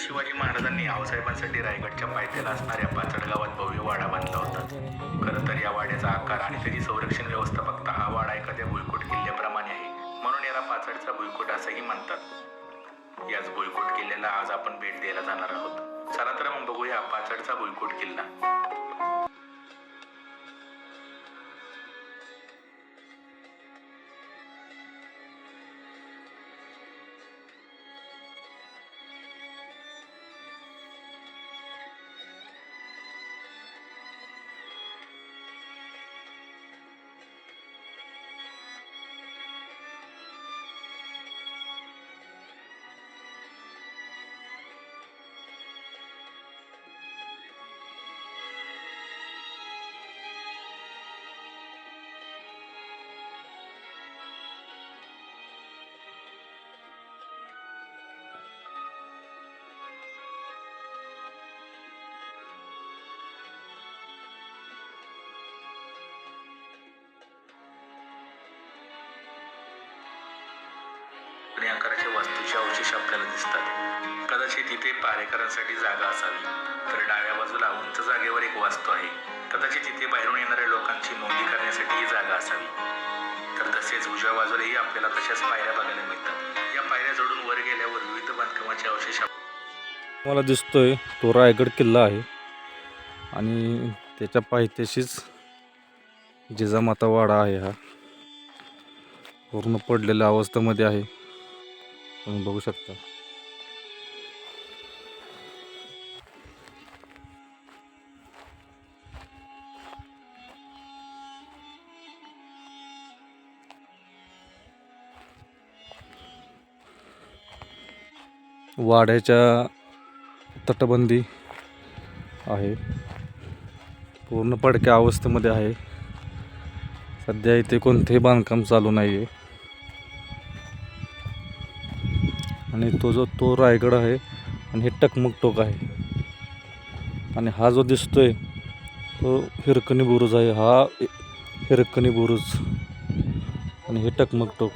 शिवाजी महाराजांनी आऊसाहेबांसाठी रायगडच्या पायथ्याला असणाऱ्या पाचड गावात भव्य वाडा बांधला होता. खरं तर या वाड्याचा आकार आणि त्याची संरक्षण व्यवस्था बघता हा वाडा एखाद्या भुईकोट किल्ल्याप्रमाणे आहे. म्हणून याला पाचडचा भुईकोट असंही म्हणतात. याच भुईकोट किल्ल्याला आज आपण भेट द्यायला जाणार आहोत. चला तर मग बघूया पाचडचा भुईकोट किल्ला. आणि आकाराच्या वास्तूचे अवशेष आपल्याला दिसतात. कदाचित इथे पारेकरांसाठी जागा असावी. तर डाव्या बाजूला उंच जागेवर एक वास्तू आहे. कदाचित इथे बाहेरून येणाऱ्या लोकांची नोंदी करण्यासाठी ही जागा असावी. तर तसेच उजव्या बाजूलाही आपल्याला तशाच पायऱ्या बघायला मिळतात. या पायऱ्या जोडून वर गेल्यावर विविध बांधकामाचे अवशेष मला दिसतोय तो रायगड किल्ला आहे आणि त्याच्या पायथ्याशीच जिजामाता वाडा आहे. हा पूर्ण पडलेल्या अवस्थेमध्ये आहे, तुम्ही बघू शकता. वाड्याच्या तटबंदी आहे, पूर्ण पडक्या अवस्थेमध्ये आहे. सध्या इथे कोणतेही बांधकाम चालू नाही आहे. आणि तो रायगड आहे आणि हे टकमक टोक आहे. आणि हा जो दिसतोय तो हिरकणी बुरुज आहे. हा हिरकणी बुरुज आणि हे टकमक टोक.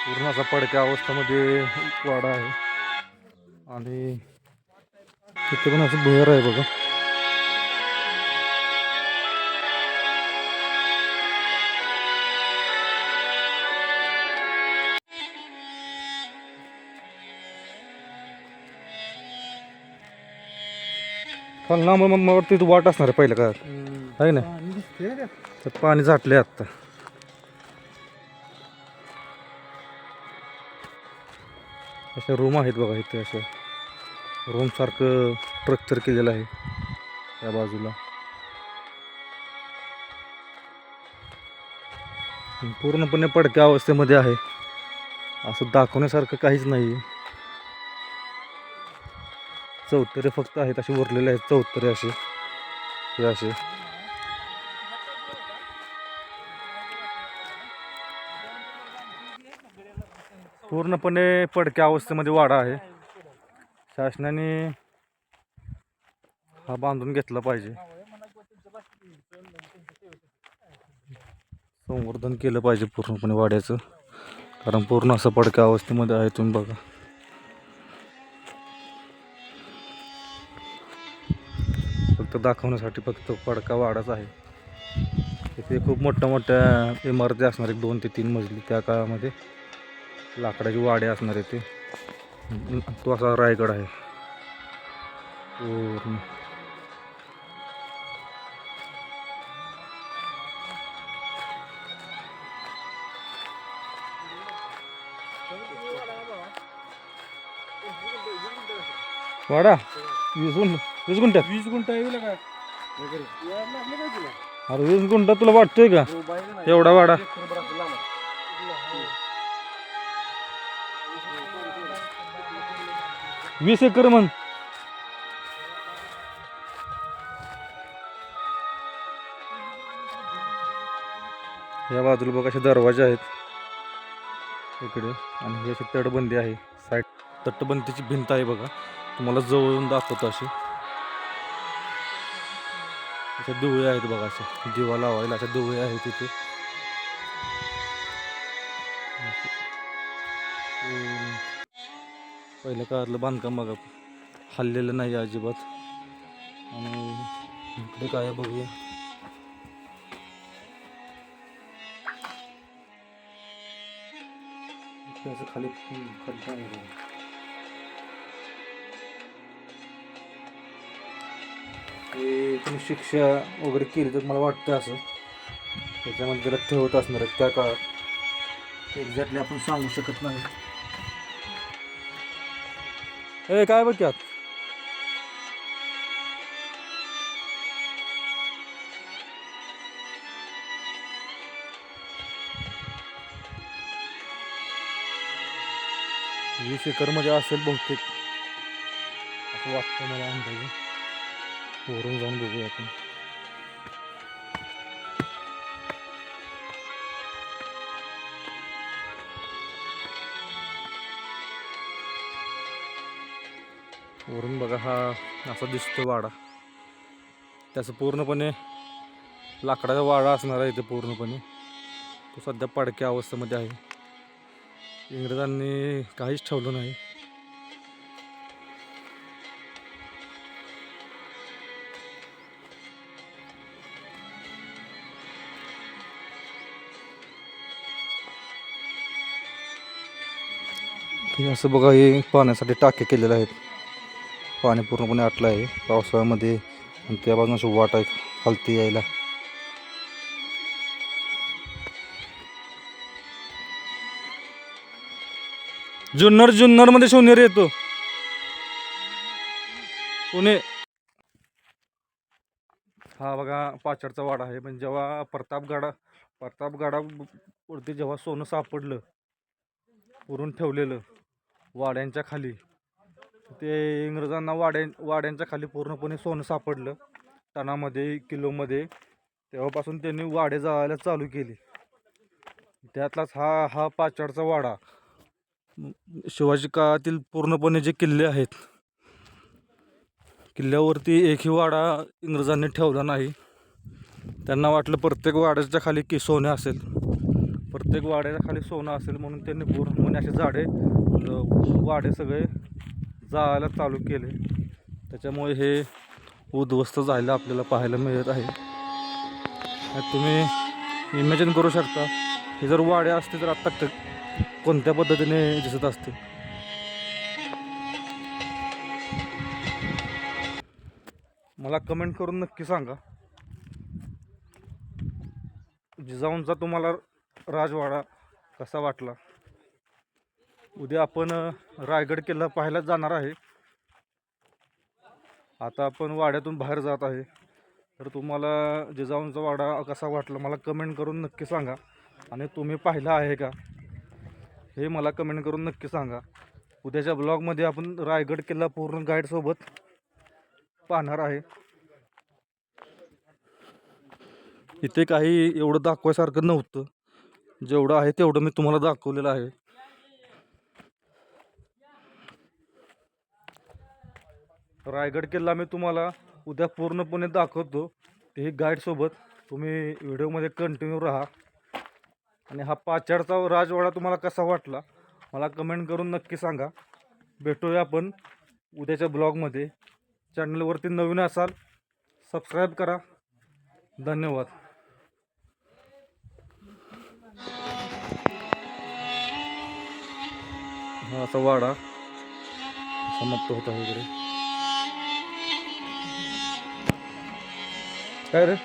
पूर्ण असा पडक्या अवस्थेमध्ये वाडा आहे आणि तिथे पण असं भुयार आहे बघा. पण लांब मला वाटतं इथं वाट असणार आहे पहिलं का आहे ना तर पाणी झाटले आत्ता. अशा रूम आहेत बघा इथे, असं रूम सारखं स्ट्रक्चर केलेलं आहे या बाजूला. पूर्णपणे पडक्या अवस्थेमध्ये आहे, असं दाखवण्यासारखं काहीच नाही. चौतरे फक्त आहेत असे उरलेले आहेत, चौतरे असे हे असे. पूर्णपणे पडक्या अवस्थेमध्ये वाडा आहे. शासनाने हा बांधून घेतला पाहिजे, संवर्धन केलं पाहिजे पूर्णपणे वाड्याचं, कारण पूर्ण असं पडक्या अवस्थेमध्ये आहे. तुम्ही बघा, फक्त दाखवण्यासाठी फक्त पडका वाडाच आहे. इथे खूप मोठ्या मोठ्या इमारती असणार आहेत, 2 ते 3 मजली. त्या काळामध्ये लाकडाची वाडे असणार आहे. ते तो असा रायगड आहे पूर्ण. वाडा 20 गुंठ्यात 20 गुंठा येईल का? अरे 20 गुंठा तुला वाटतोय का एवढा वाडा? 20 एकर म्हण. या बाजूला बघा असे दरवाजे आहेत इकडे, आणि ही अशी तटबंदी आहे. साईड तटबंदीची भिंत आहे बघा, तुम्हाला जवळून दाखवतो. अशी अशा दिवळे आहेत बघा, अशा दिवा लावायला अशा दिवळे आहेत तिथे. पहिल्या काळातलं बांधकाम बघा, हललेलं नाही अजिबात. आणि इकडे काय बघूया, असं खाली खड्डा आहे. हे तुम्ही शिक्षा वगैरे केली तर मला वाटतं असं त्याच्यामध्ये जरा ठेवत असणार आहे त्या काळात, एक्झॅक्टली आपण सांगू शकत नाही. ए काय बघ यात, वीस एकरमध्ये असेल बहुतेक असं वाटतं मला अंदाजे. वरून जाऊन बघूया आपण. वरून बघा, हा असा दिसतो वाडा. त्याचं पूर्णपणे लाकडाचा वाडा असणार आहे इथे पूर्णपणे. तो सध्या पडक्या अवस्थेमध्ये आहे. इंग्रजांनी काहीच ठेवलं नाही. हे असं बघा, हे पाण्यासाठी टाके केलेले आहेत. पाणी पूर्णपणे आटलं आहे पावसाळ्यामध्ये, आणि त्या बाजून अशी वाट आहे खालती यायला. जुन्नरमध्ये सोनेर येतो पुणे. हा बघा पाचडचा वाडा आहे. पण जेव्हा प्रतापगडावरती जेव्हा सोनं सापडलं पुरून ठेवलेलं वाड्यांच्या खाली, ते इंग्रजांना वाड्यांच्या खाली पूर्णपणे सोनं सापडलं टनामध्ये, किलोमध्ये. तेव्हापासून त्यांनी वाडे जाळायला चालू केली. त्यातलाच हा पाचडचा वाडा. शिवाजी काळातील पूर्णपणे जे किल्ले आहेत, किल्ल्यावरती एकही वाडा इंग्रजांनी ठेवला नाही. त्यांना वाटलं प्रत्येक वाड्याच्या खाली सोने असेल, प्रत्येक वाड्याच्या खाली सोनं असेल, म्हणून त्यांनी पूर्णपणे असे वाडे सगळे जाळायला चालू केले. त्याच्यामुळे हे उद्ध्वस्त झालेलं आपल्याला पाहायला मिळत आहे. तुम्ही इमॅजिन करू शकता, हे जर वाडे असते तर आत्ता कोणत्या पद्धतीने दिसत असते. मला कमेंट करून नक्की सांगा. जिजाऊंचा तुम्हाला राजवाडा कसा वाटला. उद्या आपण रायगड किल्ला पाहायला जाणार आहे. आता आपण वाड्यातून बाहेर जात आहे. तर तुम्हाला जिजाऊंचा वाडा कसा वाटला मला कमेंट करून नक्की सांगा. आणि तुम्ही पाहिला आहे का हे मला कमेंट करून नक्की सांगा. उद्याच्या ब्लॉगमध्ये आपण रायगड किल्ला पूर्ण गाईडसोबत पाहणार आहे. इथे काही एवढं दाखवायसारखं नव्हतं. जेवढं आहे तेवढं मी तुम्हाला दाखवलेलं आहे. रायगड किल्ला मी तुम्हाला उद्या पूर्णपणे दाखवतो. तेही गाईडसोबत. तुम्ही व्हिडिओमध्ये कंटिन्यू राहा. आणि हा पाचाडचा राजवाडा तुम्हाला कसा वाटला मला कमेंट करून नक्की सांगा. भेटूया आपण उद्याच्या ब्लॉगमध्ये. चॅनलवरती नवीन असाल सबस्क्राईब करा. धन्यवाद. हा असा वाडा समाप्त होत आहे इकडे. काय रे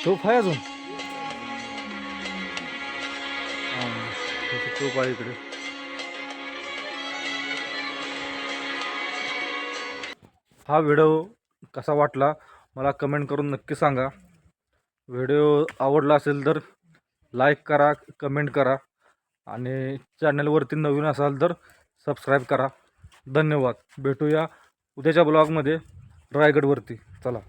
तोफ आहे अजून. तोफ आहे इकडे. हा व्हिडिओ कसा वाटला मला कमेंट करून नक्की सांगा. व्हिडिओ आवडला असेल तर लाईक करा, कमेंट करा. आणि चॅनलवरती नवीन असाल तर सबस्क्राईब करा. धन्यवाद. भेटूया उद्याच्या ब्लॉगमध्ये रायगडवरती. चला.